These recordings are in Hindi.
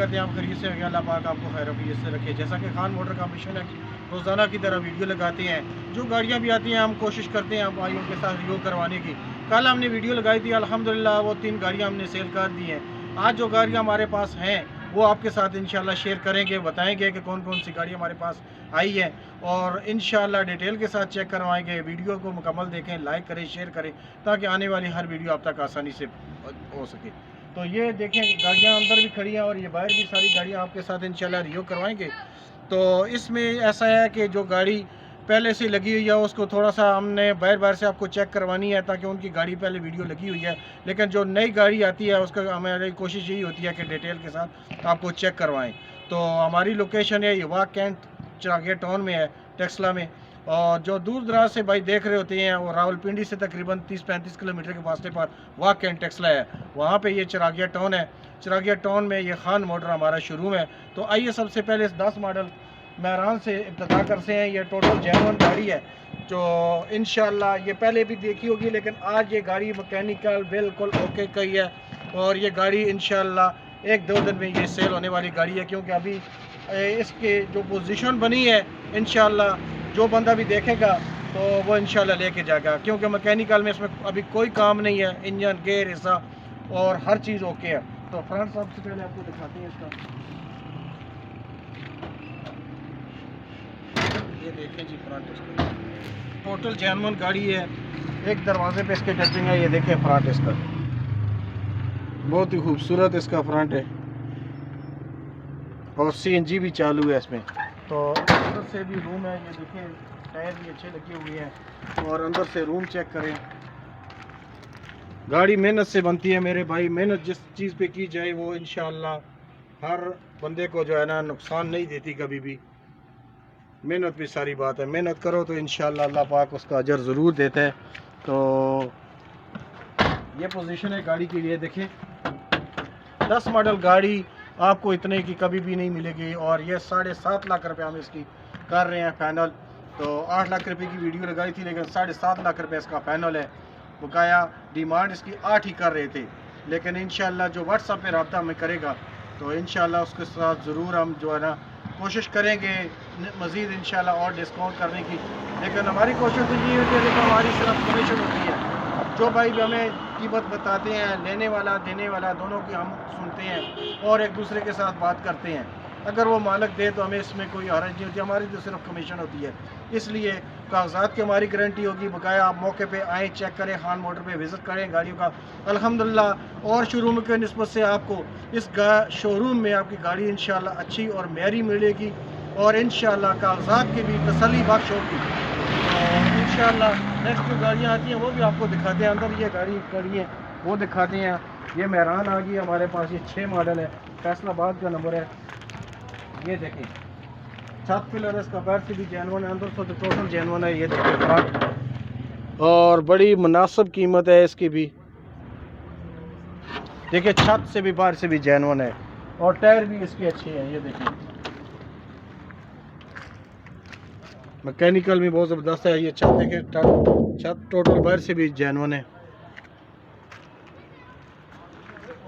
करते हैं आप खरीद से अल्लाह पाक आपको खैर अफियत से रखे। जैसा कि खान मोटर का मिशन है कि रोज़ाना की तरह वीडियो लगाते हैं, जो गाड़ियाँ भी आती हैं हम कोशिश करते हैं भाइयों के साथ रिव्यू करवाने की। कल हमने वीडियो लगाई थी, अल्हम्दुलिल्लाह वो 3 गाड़ियाँ हमने सेल कर दी हैं। आज जो गाड़ियाँ हमारे पास हैं वो आपके साथ इंशाल्लाह शेयर करेंगे, बताएंगे कि कौन कौन सी गाड़ी हमारे पास आई है और इंशाल्लाह डिटेल के साथ चेक करवाएंगे। वीडियो को मुकम्मल देखें, लाइक करें, शेयर करें, ताकि आने वाली हर वीडियो आप तक आसानी से हो सके। तो ये देखें गाड़ियाँ अंदर भी खड़ी हैं और ये बाहर भी सारी गाड़ियाँ आपके साथ इंशाल्लाह रिव्यू करवाएंगे। तो इसमें ऐसा है कि जो गाड़ी पहले से लगी हुई है उसको थोड़ा सा हमने बार से आपको चेक करवानी है, ताकि उनकी गाड़ी पहले वीडियो लगी हुई है, लेकिन जो नई गाड़ी आती है उसका हमारी कोशिश यही होती है कि डिटेल के साथ आपको चेक करवाएं। तो हमारी लोकेशन है युवा कैंट चिरागिया टाउन में है, टेक्सला में। और जो दूर दराज से भाई देख रहे होते हैं वो रावलपिंडी से तकरीबन 30-35 किलोमीटर के फासले पर वाह कैंट टेक्सला है, वहाँ पे ये चिरागिया टाउन है। चिरागिया टाउन में ये खान मोटर हमारा शोरूम है। तो आइए सबसे पहले इस 10 मॉडल महरान से इब्तिदा करते हैं। ये टोटल जेन्युइन गाड़ी है जो इंशाल्लाह ये पहले भी देखी होगी, लेकिन आज ये गाड़ी मैकेनिकल बिल्कुल ओके कही है और ये गाड़ी इंशाल्लाह 1-2 दिन में ये सेल होने वाली गाड़ी है, क्योंकि अभी इसके जो पोजीशन बनी है इंशाल्लाह जो बंदा भी देखेगा तो वो इंशाल्लाह लेके जाएगा, क्योंकि मैकेनिकल में इसमें अभी कोई काम नहीं है। इंजन, गेयर, हिस्सा और हर चीज़ ओके है। तो फ्रंट सबसे पहले आपको दिखाते हैं इसका, ये देखें जी फ्रंट इसका टोटल जेन्युइन गाड़ी है। एक दरवाजे पे इसके टचिंग है, ये देखें फ्रंट इसका बहुत ही खूबसूरत इसका फ्रंट है और CNG भी चालू है इसमें। तो अंदर से भी रूम है, ये देखें टायर भी अच्छे लगे हुए हैं और अंदर से रूम चेक करें। गाड़ी मेहनत से बनती है मेरे भाई, मेहनत जिस चीज़ पे की जाए वो इंशाल्लाह हर बंदे को जो है ना नुकसान नहीं देती कभी भी। मेहनत भी सारी बात है, मेहनत करो तो इंशाल्लाह अल्लाह पाक उसका अजर ज़रूर देता है। तो ये पोजीशन है गाड़ी के लिए, देखें 10 मॉडल गाड़ी आपको इतने की कभी भी नहीं मिलेगी और ये 7.5 लाख रुपये हम इसकी कर रहे हैं फाइनल। तो 8 लाख रुपये की वीडियो लगाई थी, लेकिन 7.5 लाख रुपये इसका फाइनल है। बकाया डिमांड इसकी 8 ही कर रहे थे, लेकिन इंशाल्लाह जो व्हाट्सएप पे रब्ता हमें करेगा तो इंशाल्लाह उसके साथ ज़रूर हम जो है ना कोशिश करेंगे मज़ीद इंशाल्लाह और डिस्काउंट करने की। लेकिन हमारी कोशिश तो ये होती है, लेकिन हमारी सिर्फ कमीशन होती है। जो भाई हमें कीमत बताते हैं, लेने वाला देने वाला दोनों की हम सुनते हैं और एक दूसरे के साथ बात करते हैं। अगर वो मालिक दे तो हमें इसमें कोई हर्ज नहीं होती, हमारी तो सिर्फ कमीशन होती है। इसलिए कागजात की हमारी गारंटी होगी। बकाया आप मौके पे आएँ, चेक करें, खान मोटर पे विज़िट करें गाड़ियों का। अल्हम्दुलिल्लाह और शोरूम के निस्बत से आपको इस शोरूम में आपकी गाड़ी इंशाल्लाह अच्छी और मेरी मिलेगी और इंशाल्लाह कागजात की भी तसल्ली बख्श होगी। और इंशाल्लाह नेक्स्ट जो गाड़ियाँ आती हैं वो भी आपको दिखाते हैं। अंदर ये गाड़ी खड़ी है वो दिखाते हैं। ये महरान आ गई हमारे पास, ये 6 मॉडल है, फैसलाबाद का नंबर है। ये देखें छत पिलर इसका बाहर से भी जेन्युइन है, अंदर से तो टोटल जेन्युइन है। ये देखिए फ्रंट और बड़ी मुनासिब कीमत है इसकी भी। देखिए छत से भी बाहर से भी जेन्युइन है और टायर भी इसके अच्छे हैं। ये देखिए मैकेनिकल भी बहुत ज़बरदस्त है। ये छत देखिए, छत टोटल बाहर से भी जेन्युइन है।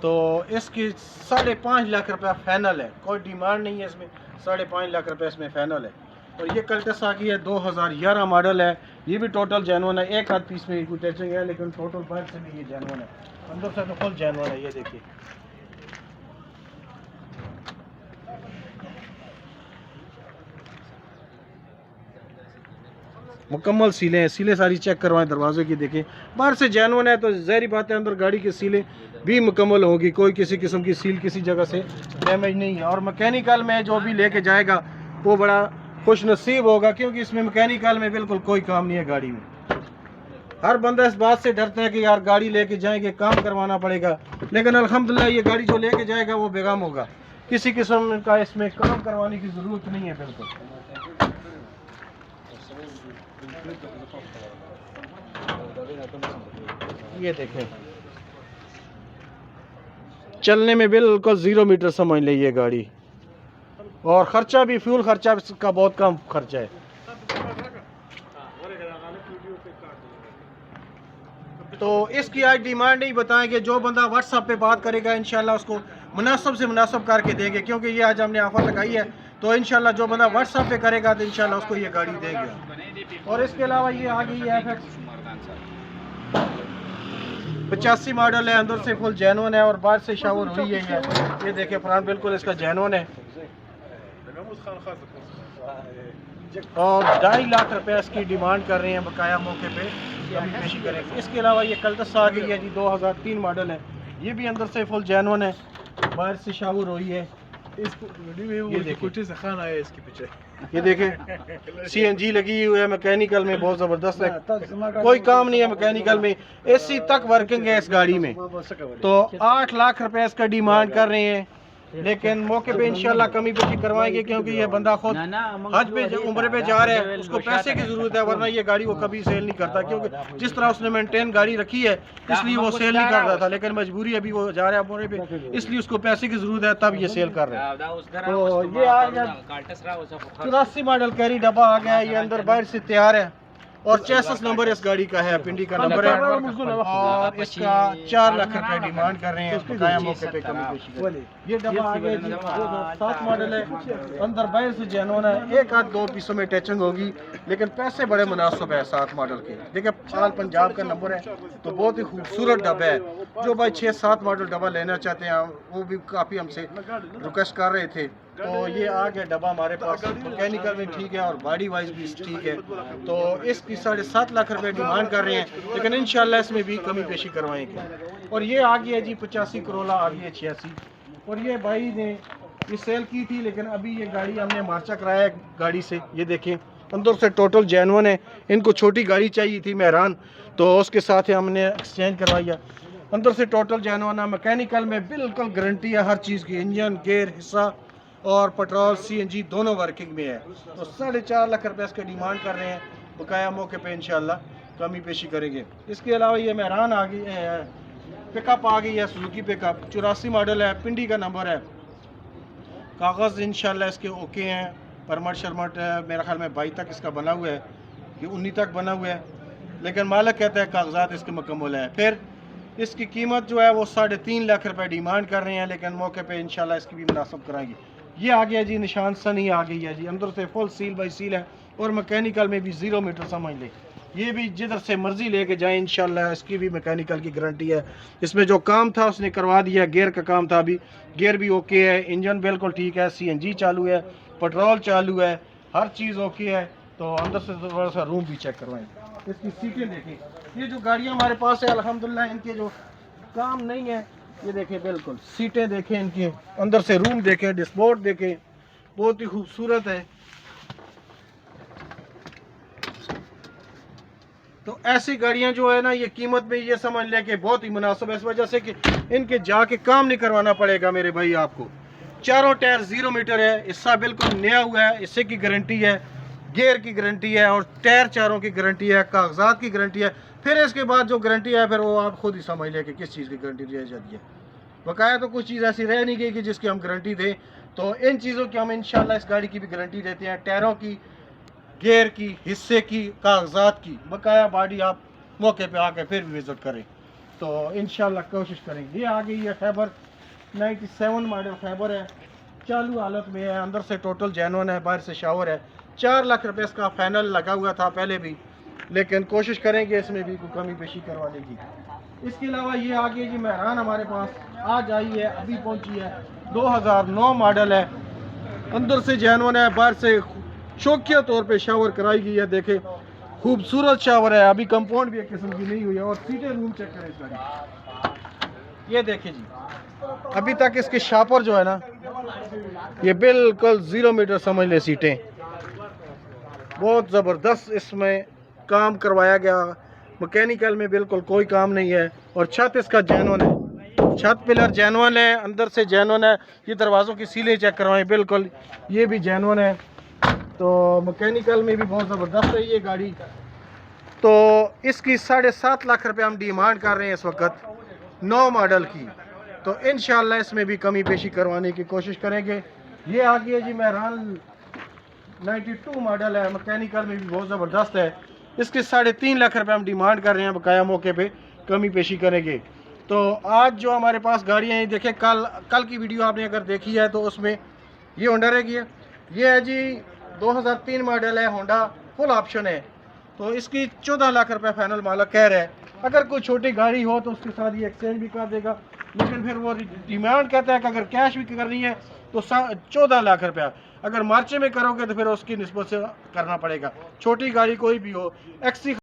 तो इसकी 5.5 लाख रुपया फाइनल है, कोई डिमांड नहीं है इसमें। 5.5 लाख रुपये इसमें फाइनल है। और ये कल्टस आ गई है, 2011 मॉडल है। ये भी टोटल जेन्युइन है, एक आध पीस में कोई टचिंग है, लेकिन टोटल बाहर से भी ये जेन्युइन है, अंदर से तो फुल जेन्युइन है। ये देखिए मुकम्मल सीलें हैं, सीलें सारी चेक करवाएं दरवाजे की। देखें बाहर से जेन्युइन है तो ज़ाहिर बात है अंदर गाड़ी की सीलें भी मुकम्मल होगी, कोई किसी किस्म की सील किसी जगह से डैमेज नहीं है। और मैकेनिकल में जो भी लेके जाएगा वो बड़ा खुश नसीब होगा, क्योंकि इसमें मैकेनिकल में बिल्कुल कोई काम नहीं है गाड़ी में। हर बंदा इस बात से डरता है कि यार गाड़ी लेके जाएंगे काम करवाना पड़ेगा, लेकिन अल्हम्दुलिल्लाह ये गाड़ी जो लेके जाएगा वो बेगम होगा, किसी किस्म का इसमें काम करवाने की ज़रूरत नहीं है बिल्कुल। ये देखें चलने में बिल्कुल 0 मीटर समझ ले ये गाड़ी, और ख़र्चा भी फ्यूल खर्चा का बहुत कम खर्चा है। तो इसकी आज डिमांड नहीं बताएंगे, जो बंदा व्हाट्सएप पे बात करेगा इंशाल्लाह उसको मुनासिब से मुनासिब करके देंगे, क्योंकि ये आज हमने ऑफर लगाई है। तो इंशाल्लाह जो बंदा व्हाट्सएप पे करेगा तो इंशाल्लाह उसको ये गाड़ी देंगे। और इसके अलावा ये आ गई है FX 85 मॉडल है, अंदर से फुल जेन्युइन है और बाहर से शावर हुई है। ये देखिए फ्रंट बिल्कुल इसका जेन्युइन है और 2.5 लाख रुपए इसकी डिमांड कर रहे हैं, बकाया मौके पे कमी पेशी करेंगे। इसके अलावा ये कल्टस आ गई है जी, 2003 मॉडल है, ये भी अंदर से फुल जेन्युइन है, बाहर से शावर हुई है। ये देखें CNG लगी हुई है, मैकेनिकल में बहुत ज़बरदस्त है, कोई काम नहीं है मैकेनिकल में, AC तक वर्किंग है इस गाड़ी में। तो 8 लाख रुपए इसका डिमांड कर रहे हैं, लेकिन मौके पे इंशाल्लाह कमी पेशी करवाएंगे, क्योंकि ये बंदा खुद हज पे उम्र पे जा रहा है, उसको पैसे की ज़रूरत है, वरना ये गाड़ी वो कभी सेल नहीं करता, क्योंकि जिस तरह उसने मेंटेन गाड़ी रखी है इसलिए वो सेल नहीं करता था, लेकिन मजबूरी अभी वो जा रहा है उम्र पे, इसलिए उसको पैसे की ज़रूरत है, तब ये सेल कर रहे हैं। तो ये आ गया 84 मॉडल कैरी डब्बा आ गया, ये अंदर बाहर से तैयार है और 66 नंबर इस गाड़ी का है, पिंडी का नंबर है और इसका 4 लाख रुपए डिमांड कर रहे हैं, बकाया मौके पे कमी पेशी। ये डब्बा आ गया जी, 7 मॉडल है, अंदर बाहर से जेन्युइन है, एक आध 2 पीसों में टचिंग होगी, लेकिन पैसे बड़े मुनासिब है 7 मॉडल के। देखिए आल पंजाब का नंबर है, तो बहुत ही खूबसूरत डब्बा है। जो भाई 6-7 मॉडल डब्बा लेना चाहते हैं वो भी काफ़ी हमसे रिक्वेस्ट कर रहे थे। तो ये आ गया डब्बा हमारे पास, मैकेनिकल में ठीक है और बॉडी वाइज भी ठीक है। तो इसकी 7.5 लाख रुपए डिमांड कर रहे हैं, लेकिन इंशाल्लाह इसमें भी कमी पेशी करवाएंगे। और ये आ गया जी 85 करोला आ गई है 86, और ये भाई ने ये सेल की थी, लेकिन अभी ये गाड़ी हमने मार्चा कराया है गाड़ी से। ये देखें अंदर से टोटल जेन्युइन है, इनको छोटी गाड़ी चाहिए थी मेहरान, तो उसके साथ ही हमने एक्सचेंज करवाई है। अंदर से टोटल जेन्युइन है, मैकेनिकल में बिल्कुल गारंटी है हर चीज़ की, इंजन गेयर हिस्सा और पेट्रोल CNG दोनों वर्किंग में है। तो 4.5 लाख रुपए इसके डिमांड कर रहे हैं, बकाया मौके पे इंशाल्लाह कमी पेशी करेंगे। इसके अलावा ये मेहरान आ गई है, पिकअप आ गई है, सुजुकी पिकअप 84 मॉडल है, पिंडी का नंबर है, कागज़ इंशाल्लाह इसके ओके हैं, परमट शर्मट मेरा ख्याल में 22 तक इसका बना हुआ है, ये 19 तक बना हुआ है, लेकिन मालिक कहता है कागजात इसके मुकम्मल है। फिर इसकी कीमत जो है वो 3.5 लाख रुपए डिमांड कर रहे हैं, लेकिन मौके पे इंशाल्लाह इसकी भी मुनासिब कराएंगे। ये आ गया जी निशान सनी आ गई है जी, अंदर से फुल सील बाई सील है और मैकेनिकल में भी 0 मीटर समझ ले, ये भी जिधर से मर्जी लेके जाएं इंशाल्लाह इसकी भी मैकेनिकल की गारंटी है। इसमें जो काम था उसने करवा दिया, गेयर का काम था, अभी गेयर भी ओके है, इंजन बिल्कुल ठीक है, CNG चालू है, पेट्रोल चालू है, हर चीज़ ओके है। तो अंदर से थोड़ा सा रूम भी चेक करवाएं, इसकी सीटें देखें, ये जो गाड़ियाँ हमारे पास है अल्हम्दुलिल्लाह इनके जो काम नहीं है, ये देखें बिल्कुल सीटें देखें, इनके अंदर से रूम देखें, डिस्पोर्ट देखें, बहुत ही खूबसूरत है। तो ऐसी गाड़ियां जो है ना, ये कीमत में ये समझ लें कि बहुत ही मुनासिब है, इस वजह से कि इनके जाके काम नहीं करवाना पड़ेगा मेरे भाई आपको। चारों टायर 0 मीटर है, हिस्सा बिल्कुल नया हुआ है, हिस्से की गारंटी है, गियर की गारंटी है और टायर चारों की गारंटी है, कागजात की गारंटी है। फिर इसके बाद जो गारंटी है फिर वो आप खुद ही समझ लें कि किस चीज़ की गारंटी दी जाती है। बकाया तो कुछ चीज़ ऐसी रह नहीं गई कि जिसकी हम गारंटी दें, तो इन चीज़ों की हम इंशाल्लाह इस गाड़ी की भी गारंटी देते हैं, टायरों की, गियर की, हिस्से की, कागजात की। बकाया बॉडी आप मौके पे आके फिर भी विज़िट करें, तो इंशाल्लाह कोशिश करेंगे। ये आ गई है खैबर 97 मॉडल खैबर है, चालू हालत में है, अंदर से टोटल जेन्युइन है, बाहर से शावर है। 4 लाख रुपए इसका फाइनल लगा हुआ था पहले भी, लेकिन कोशिश करेंगे इसमें भी कोई कमी पेशी करवाने की। इसके अलावा ये आ गई जी मेहरान हमारे पास आज आई है, अभी पहुंची है, 2009 मॉडल है, अंदर से जेन्युइन है, बाहर से शौकिया तौर पे शावर कराई गई है। देखें खूबसूरत शावर है, अभी कंपाउंड भी एक किस्म की नहीं हुई है। और सीटें रूम चेक करें इस गाड़ी, ये देखें जी, अभी तक इसके शापर जो है ना ये बिल्कुल 0 मीटर समझ ले, सीटें बहुत ज़बरदस्त इसमें काम करवाया गया, मैकेनिकल में बिल्कुल कोई काम नहीं है। और छत इसका जेन्युइन है, छत पिलर जेन्युइन है, अंदर से जेन्युइन है। ये दरवाज़ों की सीलें चेक करवाएं, बिल्कुल ये भी जेन्युइन है। तो मैकेनिकल में भी बहुत ज़बरदस्त है ये गाड़ी। तो इसकी 7.5 लाख रुपए हम डिमांड कर रहे हैं इस वक्त 9 मॉडल की, तो इंशाल्लाह इसमें भी कमी पेशी करवाने की कोशिश करेंगे। ये आ गई है जी मेहरान 92 मॉडल है, मैकेनिकल में भी बहुत ज़बरदस्त है। इसके 3.5 लाख रुपए हम डिमांड कर रहे हैं, बकाया मौके पे कमी पेशी करेंगे। तो आज जो हमारे पास गाड़ियाँ हैं, देखें कल की वीडियो आपने अगर देखी है तो उसमें ये होंडा की है, ये है जी 2003 मॉडल है, होंडा फुल ऑप्शन है। तो इसकी 14 लाख रुपए फाइनल मालिक कह रहा है। अगर कोई छोटी गाड़ी हो तो उसके साथ ये एक्सचेंज भी कर देगा, लेकिन फिर वो डिमांड कहता है कि अगर कैश भी करनी है तो 14 लाख रुपया, अगर मार्चे में करोगे तो फिर उसकी निस्बत से करना पड़ेगा। छोटी गाड़ी कोई भी हो, एक्सी